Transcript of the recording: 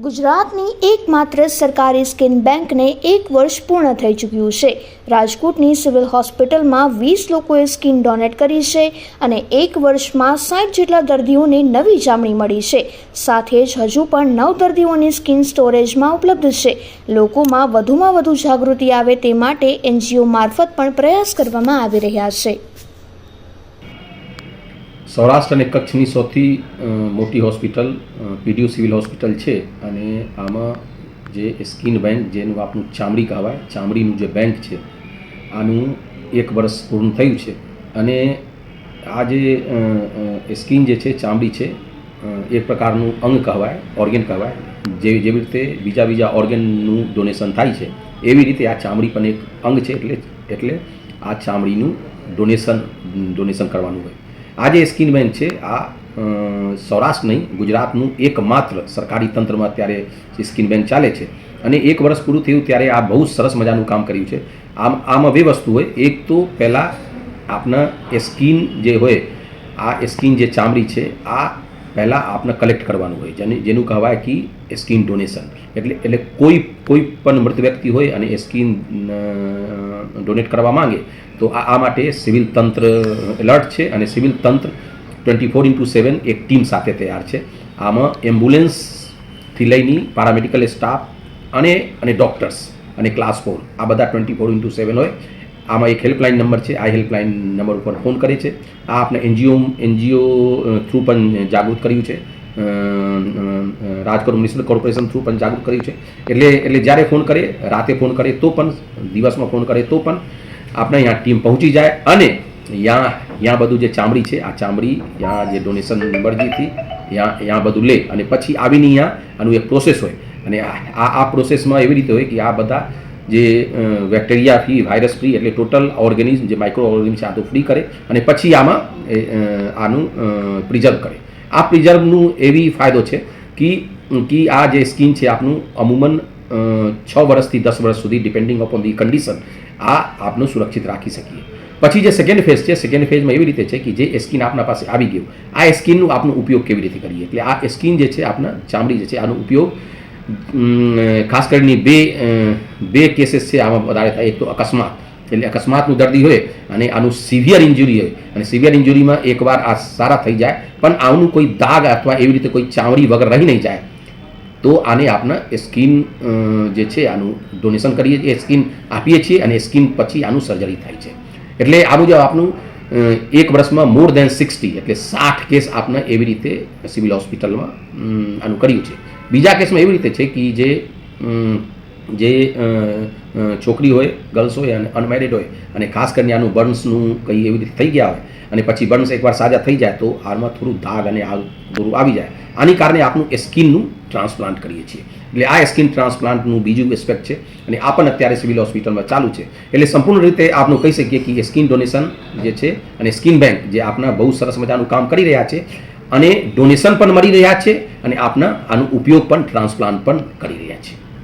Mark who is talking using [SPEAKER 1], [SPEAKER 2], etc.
[SPEAKER 1] ગુજરાતની એકમાત્ર સરકારી સ્કિન બેંકને 1 વર્ષ પૂર્ણ થઈ ચૂક્યું છે। રાજકોટની સિવિલ હોસ્પિટલમાં 20 લોકોએ સ્કિન ડોનેટ કરી છે અને 1 વર્ષમાં 60 જેટલા દર્દીઓને નવી ચામડી મળી છે। સાથે જ હજુ પણ 9 દર્દીઓની સ્કિન સ્ટોરેજમાં ઉપલબ્ધ છે। લોકોમાં વધુમાં વધુ જાગૃતિ આવે તે માટે NGO મારફત પણ પ્રયાસ કરવામાં આવી રહ્યા છે।
[SPEAKER 2] સૌરાષ્ટ્ર અને કચ્છની સૌથી મોટી હોસ્પિટલ PDU સિવિલ હોસ્પિટલ છે અને આમાં જે સ્કિન બેંક જેનું આપણું ચામડી કહેવાય ચામડીનું જે બેંક છે આનું 1 વર્ષ પૂર્ણ થયું છે અને આ જે સ્કિન જે છે ચામડી છે એક પ્રકારનું અંગ કહેવાય ઓર્ગન કહેવાય જેવી રીતે બીજા ઓર્ગનનું ડોનેશન થાય છે એવી રીતે આ ચામડી પણ એક અંગ છે એટલે આ ચામડીનું ડોનેશન કરવાનું હોય। આ જે સ્કિન બેંક છે આ સૌરાષ્ટ્ર નહીં ગુજરાતનું એકમાત્ર સરકારી તંત્રમાં અત્યારે સ્કિન બેંક ચાલે છે અને 1 વર્ષ પૂરું થયું ત્યારે આ બહુ સરસ મજાનું કામ કર્યું છે। આમાં બે વસ્તુ હોય, એક તો પહેલાં આપના સ્કિન જે હોય આ સ્કિન જે ચામડી છે આ પહેલાં આપને કલેક્ટ કરવાનું હોય જેનું કહેવાય કે સ્કિન ડોનેશન એટલે કોઈ પણ મૃત વ્યક્તિ હોય અને સ્કિન ડોનેટ કરવા માંગે તો આ માટે સિવિલ તંત્ર એલર્ટ છે અને સિવિલ તંત્ર 24/7 એક ટીમ સાથે તૈયાર છે। આમાં એમ્બ્યુલન્સથી લઈને પારામેડિકલ સ્ટાફ અને ડૉક્ટર્સ અને ક્લાસ 4 આ બધા 24/7 હોય। આમાં એક હેલ્પલાઇન નંબર છે, આ હેલ્પલાઇન નંબર ઉપર ફોન કરે છે। આ આપણે NGO થ્રુ પણ જાગૃત કર્યું છે, રાજકોટ મ્યુનિસિપલ કોર્પોરેશન થ્રુ પણ જાગૃત કર્યું છે। એટલે જ્યારે ફોન કરે, રાતે ફોન કરે તો પણ, દિવસમાં ફોન કરે તો પણ આપણે અહીંયા ટીમ પહોંચી જાય અને ત્યાં બધું જે ચામડી છે આ ચામડી ત્યાં જે ડોનેશન મરજીથી ત્યાં બધું લે અને પછી આવીને અહીંયા આનું એક પ્રોસેસ હોય અને આ પ્રોસેસમાં એવી રીતે હોય કે આ બધા જે બેક્ટેરિયા ફ્રી, વાયરસ ફ્રી એટલે ટોટલ ઓર્ગેનિઝમ જે માઇક્રો ઓર્ગેનિઝમ છે આ તો ફ્રી કરે અને પછી આનું પ્રિઝર્વ કરે। આ પ્રિઝર્વનું એવી ફાયદો છે કે આ જે સ્કિન છે આપનું અમુમન 6 વર્ષથી 10 વર્ષ સુધી ડિપેન્ડિંગ અપોન ધી કન્ડિશન આ આપનું સુરક્ષિત રાખી શકીએ। પછી જે સેકન્ડ ફેઝ છે, સેકન્ડ ફેઝમાં એવી રીતે છે કે જે સ્કિન આપના પાસે આવી ગયું આ સ્કિનનું આપનો ઉપયોગ કેવી રીતે કરીએ। એટલે આ સ્કિન જે છે આપના ચામડી જે છે આનો ઉપયોગ ખાસ કરીને બે કેસીસ છે આમાં વધારે થાય। એક તો અકસ્માત એટલે અકસ્માતનું દર્દી હોય અને આનું સિવિયર ઇન્જુરી હોય અને સિવિયર ઇન્જુરીમાં એકવાર આ સારા થઈ જાય પણ આનું કોઈ દાગ અથવા એવી રીતે કોઈ ચામડી વગર રહી નહીં જાય તો આને આપના સ્કિન જે છે આનું ડોનેશન કરીએ છીએ, સ્કિન આપીએ છીએ અને સ્કિન પછી આનું સર્જરી થાય છે। એટલે આ મુજબ આપનું 1 વર્ષમાં મોર દેન 60 એટલે 60 કેસ આપને એવી રીતે સિવિલ હોસ્પિટલમાં આનું કર્યું છે। બીજા કેસમાં એવી રીતે છે કે જે છોકરી હોય, ગર્લ્સ હોય અને અનમેરિડ હોય અને ખાસ કરીને આનું બર્ન્સનું કંઈ એવી રીતે થઈ ગયા હોય અને પછી બર્ન્સ એકવાર સાજા થઈ જાય તો આમાં થોડું દાગ અને આ થોડું આવી જાય આની કારણે આપણું સ્કિનનું ટ્રાન્સપ્લાન્ટ કરીએ છીએ। એટલે આ સ્કિન ટ્રાન્સપ્લાન્ટનું બીજું એસ્પેક્ટ છે અને આ પણ અત્યારે સિવિલ હોસ્પિટલમાં ચાલુ છે। એટલે સંપૂર્ણ રીતે આપણે કહી શકીએ કે સ્કિન ડોનેશન જે છે અને સ્કિન બેંક જે આપણા બહુ સરસ મજાનું કામ કરી રહ્યા છે અને ડોનેશન પણ મળી રહ્યા છે અને આપના આનો ઉપયોગ પણ ટ્રાન્સપ્લાન્ટ પણ કરી રહ્યા છે।